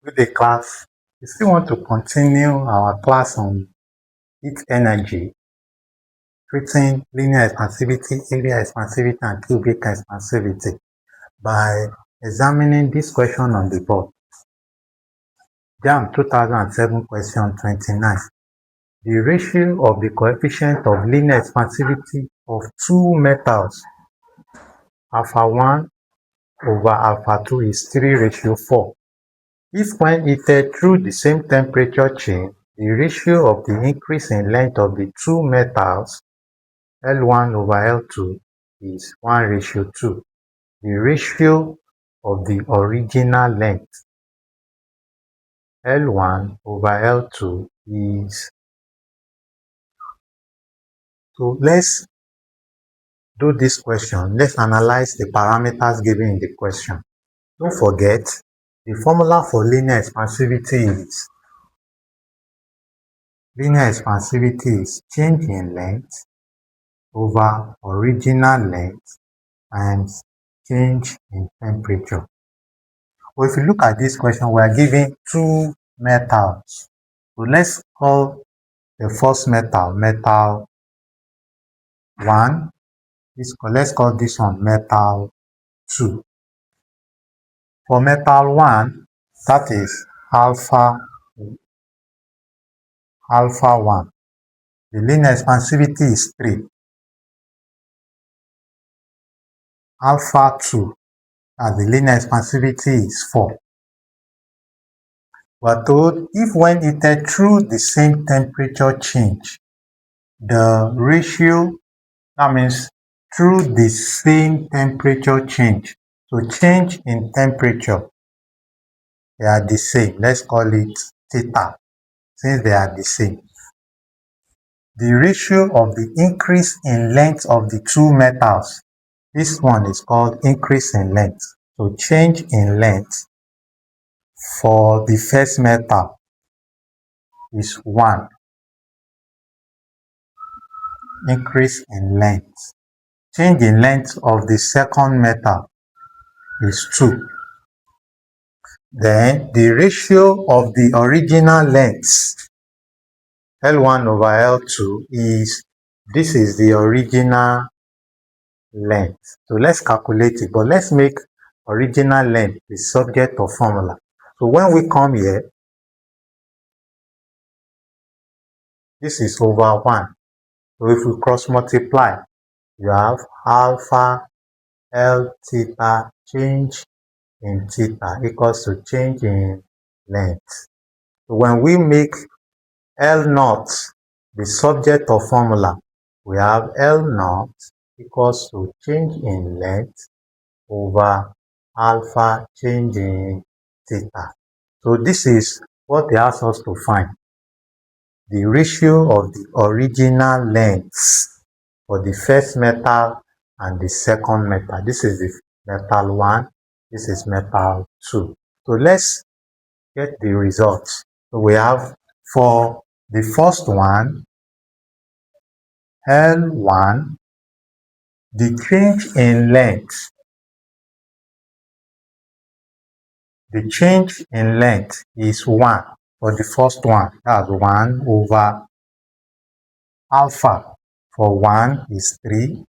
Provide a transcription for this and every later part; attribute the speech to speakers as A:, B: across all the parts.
A: Good day, class. We still want to continue our class on heat energy, treating linear expansivity, area expansivity, and cubic expansivity by examining this question on the board. JAM 2007 question 29. The ratio of the coefficient of linear expansivity of two metals, alpha 1 over alpha 2 is 3:4. If when heated through the same temperature change, the ratio of the increase in length of the two metals, L1 over L2, is 1:2. The ratio of the original length, L1 over L2, is... So let's do this question. Let's analyze the parameters given in the question. Don't forget, the formula for linear expansivity is change in length over original length times change in temperature. Well, if you look at this question, we are given two metals. So let's call the first metal, metal 1. Let's call this one metal 2. For metal 1, that is alpha 1. The linear expansivity is 3. Alpha 2, and the linear expansivity is 4. We are told if when heated through the same temperature change, the ratio, that means through the same temperature change, so change in temperature, they are the same. Let's call it theta, since they are the same. The ratio of the increase in length of the two metals, this one is called increase in length. So change in length for the first metal is 1. Increase in length. Change in length of the second metal is 2. Then the ratio of the original length, L1 over L2, this is the original length. So let's calculate it, but let's make original length the subject of formula. So when we come here, this is over 1. So if we cross multiply, you have alpha L theta change in theta equals to change in length. So when we make L naught the subject of formula, we have L naught equals to change in length over alpha change in theta. So this is what they ask us to find. The ratio of the original lengths for the first metal and the second metal. This is the metal 1, this is metal 2. So let's get the results. So we have for the first one, L1, the change in length. The change in length is 1 for the first one. That's 1 over alpha for 1 is 3.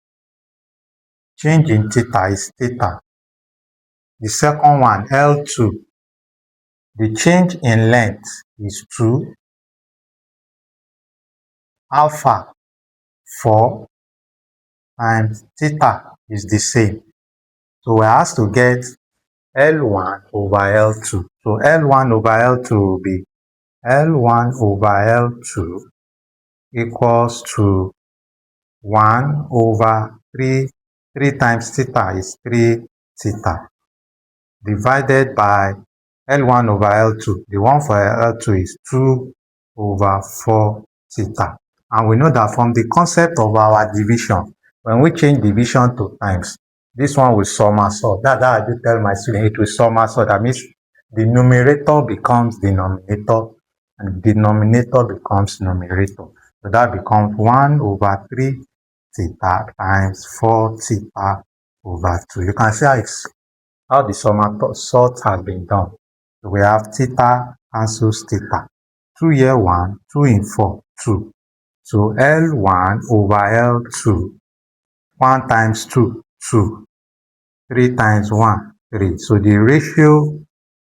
A: Change in theta is theta. The second one, L2, the change in length is 2. Alpha 4 times theta is the same. So we're asked to get L1 over L2. So L1 over L2 will be L1 over L2 equals to 1 over 3. 3 times theta is 3 theta. Divided by L1 over L2. The one for L2 is 2 over 4 theta. And we know that from the concept of our division, when we change division to times, this one will somersault. That's how I do tell my student, it will somersault. That means the numerator becomes denominator and the denominator becomes numerator. So that becomes 1 over 3 theta times 4 theta over 2. You can see how the somersault has been done. So we have theta cancels theta. 2 here 1, 2 in 4, 2. So L1 over L2, 1 times 2, 2. 3 times 1, 3. So the ratio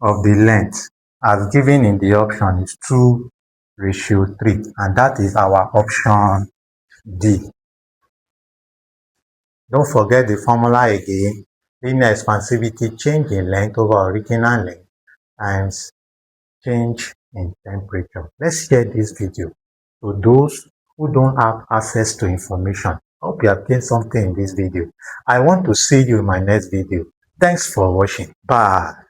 A: of the length as given in the option is 2:3, and that is our option D. Don't forget the formula again. Linear expansivity, change in length over original length times change in temperature. Let's share this video to those who don't have access to information. I hope you have gained something in this video. I want to see you in my next video. Thanks for watching. Bye.